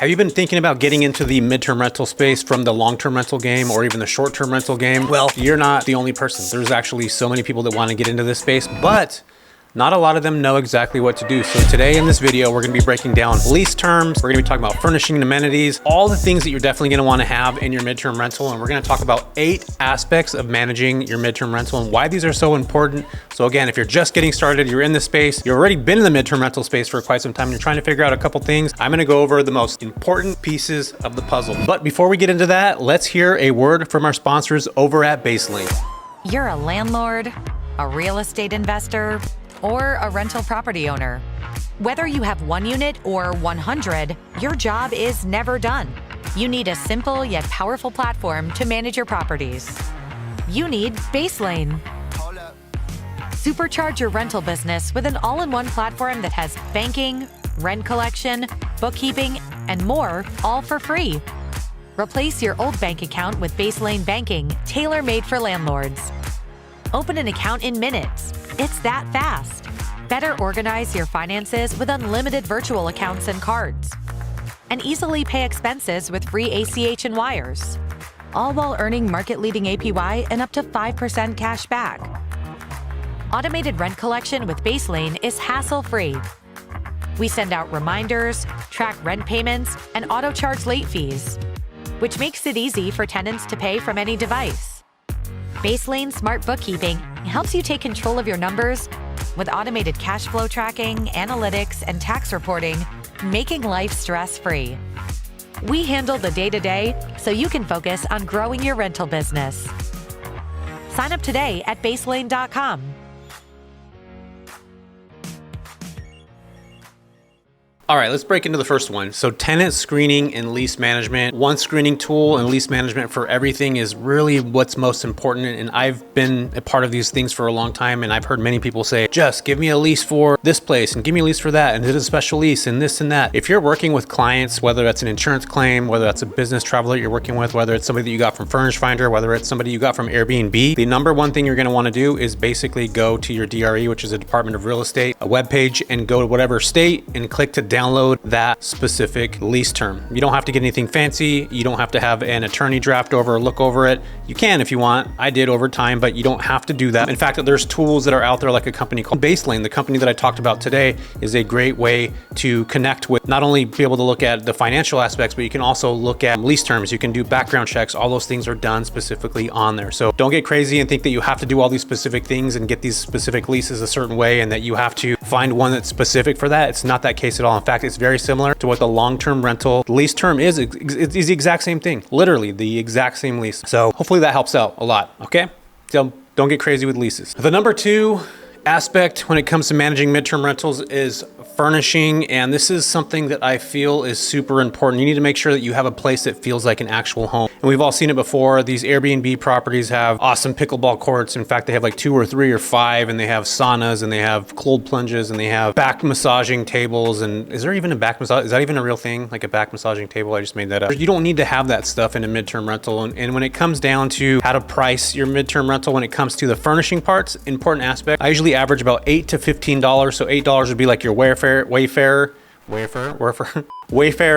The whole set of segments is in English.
Have you been thinking about getting into the midterm rental space from the long-term rental game or even the short-term rental game? Well, you're not the only person. There's actually so many people that want to get into this space, but not a lot of them know exactly what to do. So today in this video, we're gonna be breaking down lease terms. We're gonna be talking about furnishing and amenities, all the things that you're definitely gonna wanna have in your midterm rental. And we're gonna talk about 8 aspects of managing your midterm rental and why these are so important. So again, if you're just getting started, you're in this space, you've already been in the midterm rental space for quite some time, you're trying to figure out a couple things, I'm gonna go over the most important pieces of the puzzle. But before we get into that, let's hear a word from our sponsors over at Baselane. You're a landlord, a real estate investor, or a rental property owner. Whether you have 1 unit or 100, your job is never done. You need a simple yet powerful platform to manage your properties. You need Baselane. Supercharge your rental business with an all-in-one platform that has banking, rent collection, bookkeeping, and more, all for free. Replace your old bank account with Baselane Banking, tailor-made for landlords. Open an account in minutes. It's that fast. Better organize your finances with unlimited virtual accounts and cards. And easily pay expenses with free ACH and wires. All while earning market-leading APY and up to 5% cash back. Automated rent collection with Baselane is hassle-free. We send out reminders, track rent payments, and auto-charge late fees, which makes it easy for tenants to pay from any device. Baselane Smart Bookkeeping helps you take control of your numbers with automated cash flow tracking, analytics, and tax reporting, making life stress-free. We handle the day-to-day so you can focus on growing your rental business. Sign up today at baselane.com. All right, let's break into the first one. So tenant screening and lease management. One screening tool and lease management for everything is really what's most important. And I've been a part of these things for a long time. And I've heard many people say, just give me a lease for this place and give me a lease for that. And it is a special lease and this and that. If you're working with clients, whether that's an insurance claim, whether that's a business traveler you're working with, whether it's somebody that you got from Furnish Finder, whether it's somebody you got from Airbnb, the number one thing you're gonna wanna do is basically go to your DRE, which is a Department of Real Estate, a webpage, and go to whatever state and click to download that specific lease term. You don't have to get anything fancy. You don't have to have an attorney draft over or look over it. You can if you want. I did over time, but you don't have to do that. In fact, there's tools that are out there like a company called Baselane. The company that I talked about today is a great way to connect with, not only be able to look at the financial aspects, but you can also look at lease terms. You can do background checks. All those things are done specifically on there. So don't get crazy and think that you have to do all these specific things and get these specific leases a certain way and that you have to find one that's specific for that. It's not that case at all. In fact, it's very similar to what the long-term rental lease term is. It's the exact same thing, literally the exact same lease. So hopefully that helps out a lot, okay? So don't get crazy with leases. The number 2 aspect when it comes to managing midterm rentals is furnishing, and this is something that I feel is super important. You need to make sure that you have a place that feels like an actual home. And we've all seen it before. These Airbnb properties have awesome pickleball courts. In fact, they have like 2 or 3 or 5, and they have saunas, and they have cold plunges, and they have back massaging tables. And is there even a back massage? Is that even a real thing? Like a back massaging table? I just made that up. You don't need to have that stuff in a midterm rental. And when it comes down to how to price your midterm rental, when it comes to the furnishing parts, important aspect, I usually average about $8 to $15. So $8 would be like your Wayfarer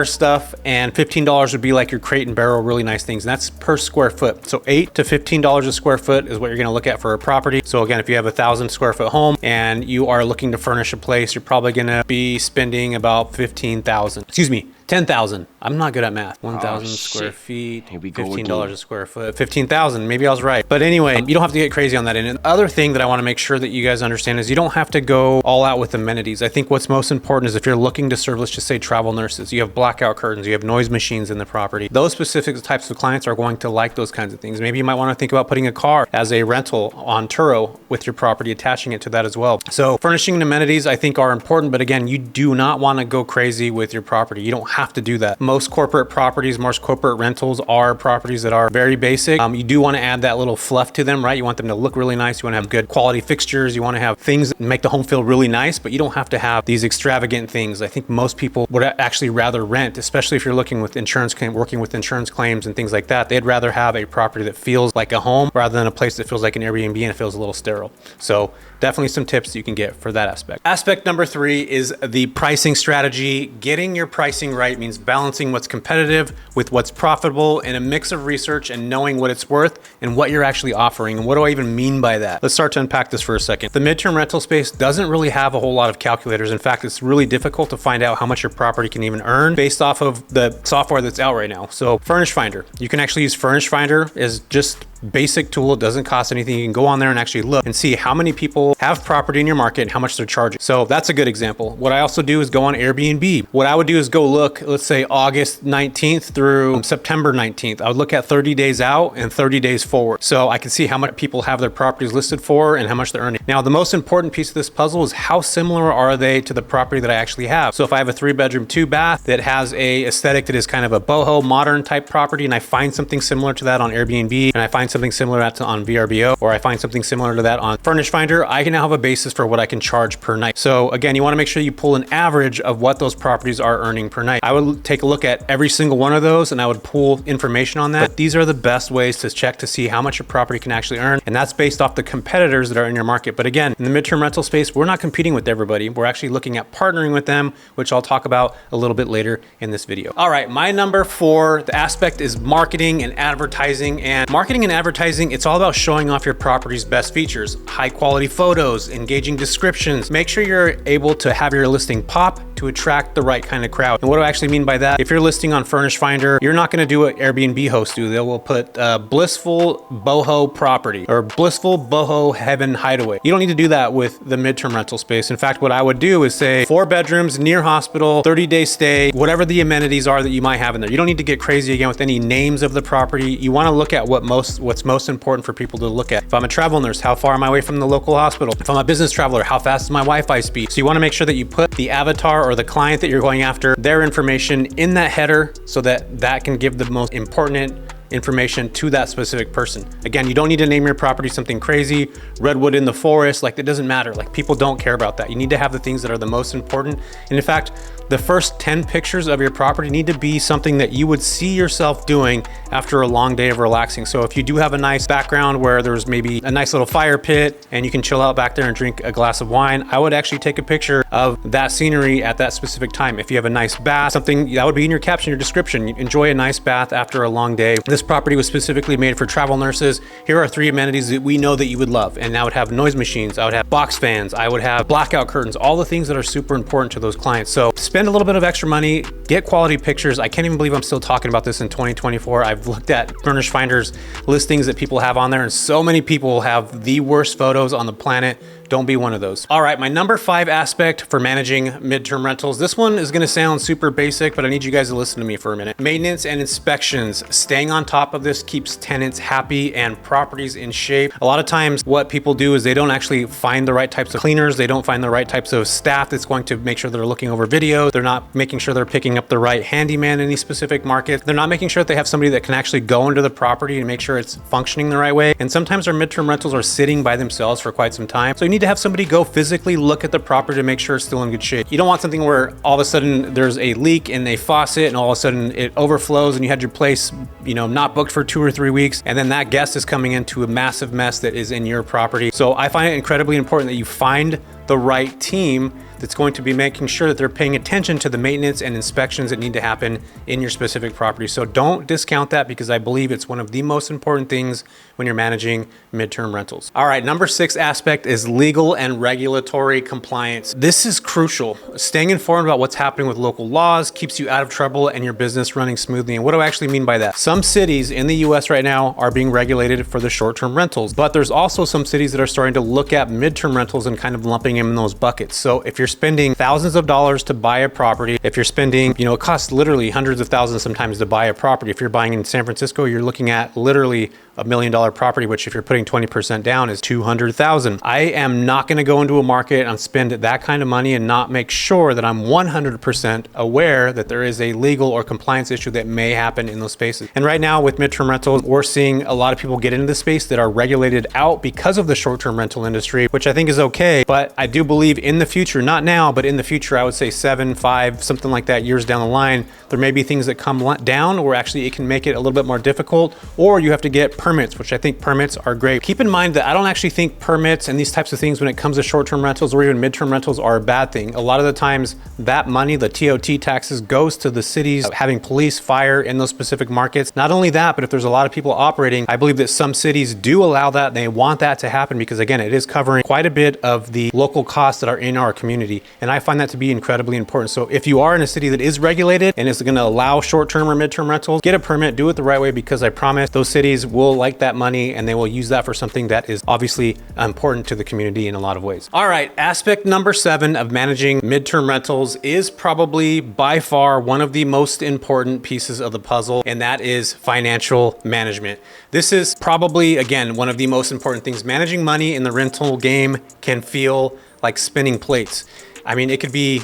stuff, and $15 would be like your Crate and Barrel, really nice things, and that's per square foot. So $8 to $15 a square foot is what you're going to look at for a property. So again, if you have a 1,000 square foot home and you are looking to furnish a place, you're probably going to be spending about 10,000. I'm not good at math. 1,000 square feet, $15 a square foot, 15,000. Maybe I was right. But anyway, you don't have to get crazy on that. And the other thing that I want to make sure that you guys understand is you don't have to go all out with amenities. I think what's most important is if you're looking to serve, let's just say travel nurses, you have blackout curtains, you have noise machines in the property. Those specific types of clients are going to like those kinds of things. Maybe you might want to think about putting a car as a rental on Turo with your property, attaching it to that as well. So furnishing and amenities I think are important, but again, you do not want to go crazy with your property. You don't have to do that. Most corporate properties, most corporate rentals are properties that are very basic. You do want to add that little fluff to them, right? You want them to look really nice. You want to have good quality fixtures. You want to have things that make the home feel really nice, but you don't have to have these extravagant things. I think most people would actually rather rent, especially if you're working with insurance claims and things like that. They'd rather have a property that feels like a home rather than a place that feels like an Airbnb and it feels a little sterile. So definitely some tips you can get for that aspect. Aspect number 3 is the pricing strategy, getting your pricing right right? It means balancing what's competitive with what's profitable in a mix of research and knowing what it's worth and what you're actually offering. And what do I even mean by that? Let's start to unpack this for a second. The midterm rental space doesn't really have a whole lot of calculators. In fact, it's really difficult to find out how much your property can even earn based off of the software that's out right now. So Furnish Finder, you can actually use Furnish Finder as just basic tool. It doesn't cost anything. You can go on there and actually look and see how many people have property in your market and how much they're charging. So that's a good example. What I also do is go on Airbnb. What I would do is go look, let's say August 19th through September 19th. I would look at 30 days out and 30 days forward. So I can see how much people have their properties listed for and how much they're earning. Now, the most important piece of this puzzle is how similar are they to the property that I actually have. So if I have a 3-bedroom, 2-bath that has a aesthetic that is kind of a boho modern type property, and I find something similar to that on Airbnb, and I find something similar to that on VRBO, or I find something similar to that on Furnish Finder, I can now have a basis for what I can charge per night. So again, you want to make sure you pull an average of what those properties are earning per night. I would take a look at every single one of those and I would pull information on that. But these are the best ways to check to see how much your property can actually earn. And that's based off the competitors that are in your market. But again, in the midterm rental space, we're not competing with everybody. We're actually looking at partnering with them, which I'll talk about a little bit later in this video. All right, my number 4, the aspect is marketing and advertising. And marketing and advertising, it's all about showing off your property's best features, high quality photos, engaging descriptions. Make sure you're able to have your listing pop to attract the right kind of crowd. And what do I actually mean by that? If you're listing on Furnish Finder, you're not gonna do what Airbnb hosts do. They will put blissful boho property or blissful boho heaven hideaway. You don't need to do that with the midterm rental space. In fact, what I would do is say 4 bedrooms, near hospital, 30-day stay, whatever the amenities are that you might have in there. You don't need to get crazy again with any names of the property. You wanna look at what's most important for people to look at. If I'm a travel nurse, how far am I away from the local hospital? If I'm a business traveler, how fast is my Wi-Fi speed? So you wanna make sure that you put the avatar or the client that you're going after, their information in that header so that that can give the most important information to that specific person. Again, you don't need to name your property something crazy, redwood in the forest, like it doesn't matter. Like people don't care about that. You need to have the things that are the most important. And in fact, the first 10 pictures of your property need to be something that you would see yourself doing after a long day of relaxing. So if you do have a nice background where there's maybe a nice little fire pit and you can chill out back there and drink a glass of wine, I would actually take a picture of that scenery at that specific time. If you have a nice bath, something that would be in your caption, your description, enjoy a nice bath after a long day. This property was specifically made for travel nurses. Here are 3 amenities that we know that you would love. And I would have noise machines, I would have box fans, I would have blackout curtains, all the things that are super important to those clients. So spend a little bit of extra money, get quality pictures. I can't even believe I'm still talking about this in 2024. I've looked at Furnish Finder's listings that people have on there, and so many people have the worst photos on the planet. Don't be one of those. All right, my number 5 aspect for managing midterm rentals. This one is gonna sound super basic, but I need you guys to listen to me for a minute. Maintenance and inspections. Staying on top of this keeps tenants happy and properties in shape. A lot of times what people do is they don't actually find the right types of cleaners. They don't find the right types of staff that's going to make sure they're looking over videos. They're not making sure they're picking up the right handyman in any specific market. They're not making sure that they have somebody that can actually go into the property and make sure it's functioning the right way. And sometimes our midterm rentals are sitting by themselves for quite some time. So you need to have somebody go physically look at the property to make sure it's still in good shape. You don't want something where all of a sudden there's a leak in a faucet and all of a sudden it overflows and you had your place, not booked for 2 or 3 weeks, and then that guest is coming into a massive mess that is in your property. So I find it incredibly important that you find the right team that's going to be making sure that they're paying attention to the maintenance and inspections that need to happen in your specific property. So don't discount that, because I believe it's one of the most important things when you're managing midterm rentals. All right, number 6 aspect is legal and regulatory compliance. This is crucial. Staying informed about what's happening with local laws keeps you out of trouble and your business running smoothly. And what do I actually mean by that? Some cities in the US right now are being regulated for the short-term rentals, but there's also some cities that are starting to look at midterm rentals and kind of lumping them in those buckets. So if you're spending thousands of dollars to buy a property, if you're spending, it costs literally hundreds of thousands sometimes to buy a property. If you're buying in San Francisco, you're looking at literally $1 million property, which if you're putting 20% down is $200,000. I am not going to go into a market and spend that kind of money and not make sure that I'm 100% aware that there is a legal or compliance issue that may happen in those spaces. And right now with midterm rentals, we're seeing a lot of people get into the space that are regulated out because of the short-term rental industry, which I think is okay. But I do believe in the future, not not now, but in the future, I would say 7, 5, something like that years down the line, there may be things that come down or actually it can make it a little bit more difficult, or you have to get permits, which I think permits are great. Keep in mind that I don't actually think permits and these types of things when it comes to short-term rentals or even midterm rentals are a bad thing. A lot of the times that money, the TOT taxes, goes to the cities having police, fire in those specific markets. Not only that, but if there's a lot of people operating, I believe that some cities do allow that and they want that to happen because again, it is covering quite a bit of the local costs that are in our community. And I find that to be incredibly important. So if you are in a city that is regulated and is going to allow short-term or midterm rentals, get a permit, do it the right way, because I promise those cities will like that money and they will use that for something that is obviously important to the community in a lot of ways. All right, aspect number 7 of managing midterm rentals is probably by far one of the most important pieces of the puzzle, and that is financial management. This is probably, again, one of the most important things. Managing money in the rental game can feel like spinning plates. I mean, it could be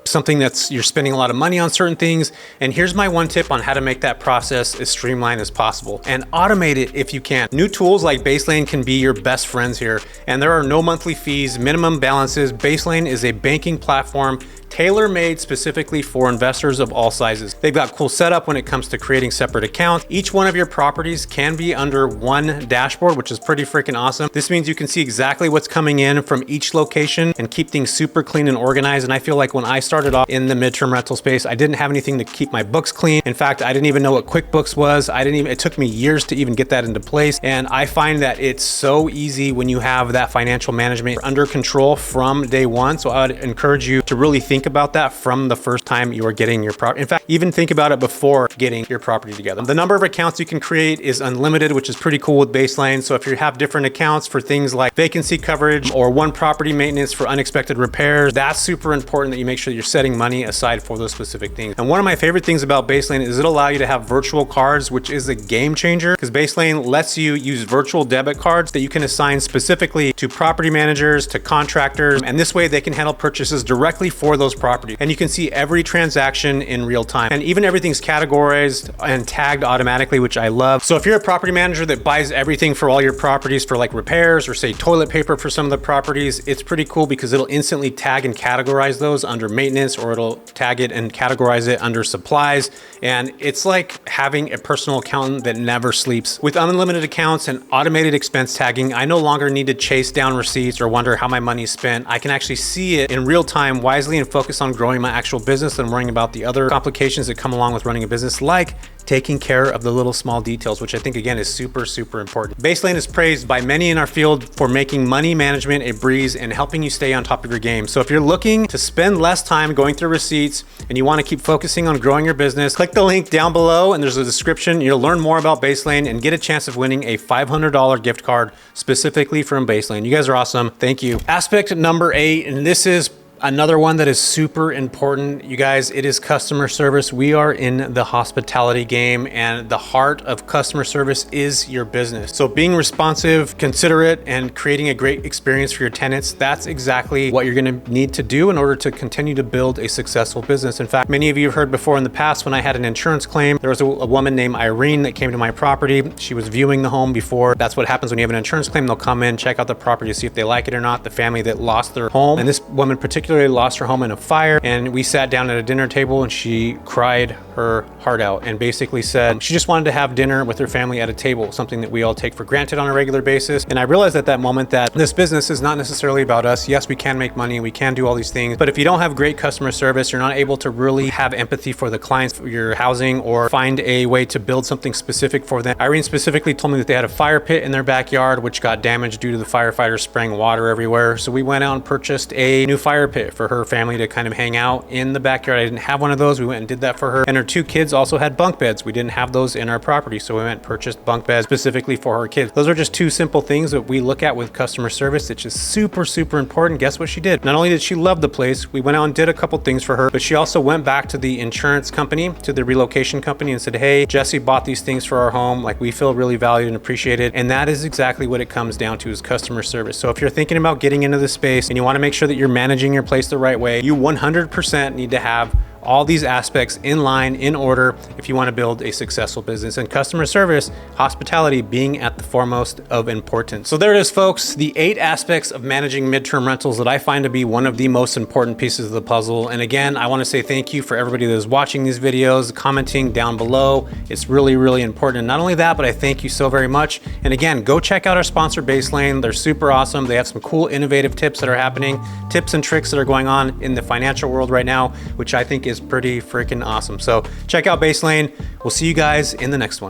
something that's you're spending a lot of money on certain things. And here's my one tip on how to make that process as streamlined as possible and automate it if you can. New tools like Baselane can be your best friends here. And there are no monthly fees, minimum balances. Baselane is a banking platform tailor-made specifically for investors of all sizes. They've got cool setup when it comes to creating separate accounts. Each one of your properties can be under one dashboard, which is pretty freaking awesome. This means you can see exactly what's coming in from each location and keep things super clean and organized. And I feel like when I started off in the midterm rental space, I didn't have anything to keep my books clean. In fact, I didn't even know what QuickBooks was. It took me years to even get that into place. And I find that it's so easy when you have that financial management under control from day one. So I would encourage you to really think about that from the first time you are getting your property. In fact, even think about it before getting your property together. The number of accounts you can create is unlimited, which is pretty cool with Baselane. So if you have different accounts for things like vacancy coverage or one property maintenance for unexpected repairs, that's super important that you make sure that you're setting money aside for those specific things. And one of my favorite things about Baselane is it'll allow you to have virtual cards, which is a game changer because Baselane lets you use virtual debit cards that you can assign specifically to property managers, to contractors, and this way they can handle purchases directly for those properties. And you can see every transaction in real time. And even everything's categorized and tagged automatically, which I love. So if you're a property manager that buys everything for all your properties for like repairs or say toilet paper for some of the properties, it's pretty cool because it'll instantly tag and categorize those under maintenance, or it'll tag it and categorize it under supplies. And it's like having a personal accountant that never sleeps. With unlimited accounts and automated expense tagging, I no longer need to chase down receipts or wonder how my money is spent. I can actually see it in real time wisely and focus on growing my actual business and worrying about the other complications that come along with running a business, like taking care of the little small details, which I think again is super, super important. Baselane is praised by many in our field for making money management a breeze and helping you stay on top of your game. So if you're looking to spend less time going through receipts and you want to keep focusing on growing your business, click the link down below and there's a description. You'll learn more about Baselane and get a chance of winning a $500 gift card specifically from Baselane. You guys are awesome. Thank you. Aspect number 8, and this is another one that is super important, you guys, it is customer service. We are in the hospitality game and the heart of customer service is your business. So being responsive, considerate, and creating a great experience for your tenants, that's exactly what you're gonna need to do in order to continue to build a successful business. In fact, many of you have heard before in the past when I had an insurance claim, there was a woman named Irene that came to my property. She was viewing the home before. That's what happens when you have an insurance claim. They'll come in, check out the property to see if they like it or not. The family that lost their home, and this woman particularly lost her home in a fire, and we sat down at a dinner table and she cried her heart out and basically said she just wanted to have dinner with her family at a table, something that we all take for granted on a regular basis. And I realized at that moment that this business is not necessarily about us. Yes, we can make money, we can do all these things, but if you don't have great customer service, you're not able to really have empathy for the clients you're housing or find a way to build something specific for them. Irene specifically told me that they had a fire pit in their backyard which got damaged due to the firefighters spraying water everywhere. So we went out and purchased a new fire pit for her family to kind of hang out in the backyard. I didn't have one of those. We went and did that for her. And her 2 kids also had bunk beds. We didn't have those in our property. So we went and purchased bunk beds specifically for her kids. Those are just 2 simple things that we look at with customer service. It's just super, super important. Guess what she did? Not only did she love the place, we went out and did a couple things for her, but she also went back to the insurance company, to the relocation company and said, hey, Jesse bought these things for our home. Like, we feel really valued and appreciated. And that is exactly what it comes down to, is customer service. So if you're thinking about getting into this space and you want to make sure that you're managing your place the right way, you 100% need to have all these aspects in line, in order, if you want to build a successful business. And customer service, hospitality being at the foremost of importance. So there it is, folks, the 8 aspects of managing midterm rentals that I find to be one of the most important pieces of the puzzle. And again, I want to say thank you for everybody that is watching these videos, commenting down below. It's really, really important. And not only that, but I thank you so very much. And again, go check out our sponsor, Baselane. They're super awesome. They have some cool, innovative tips that are happening, tips and tricks that are going on in the financial world right now, which I think is pretty freaking awesome. So check out Baselane. We'll see you guys in the next one.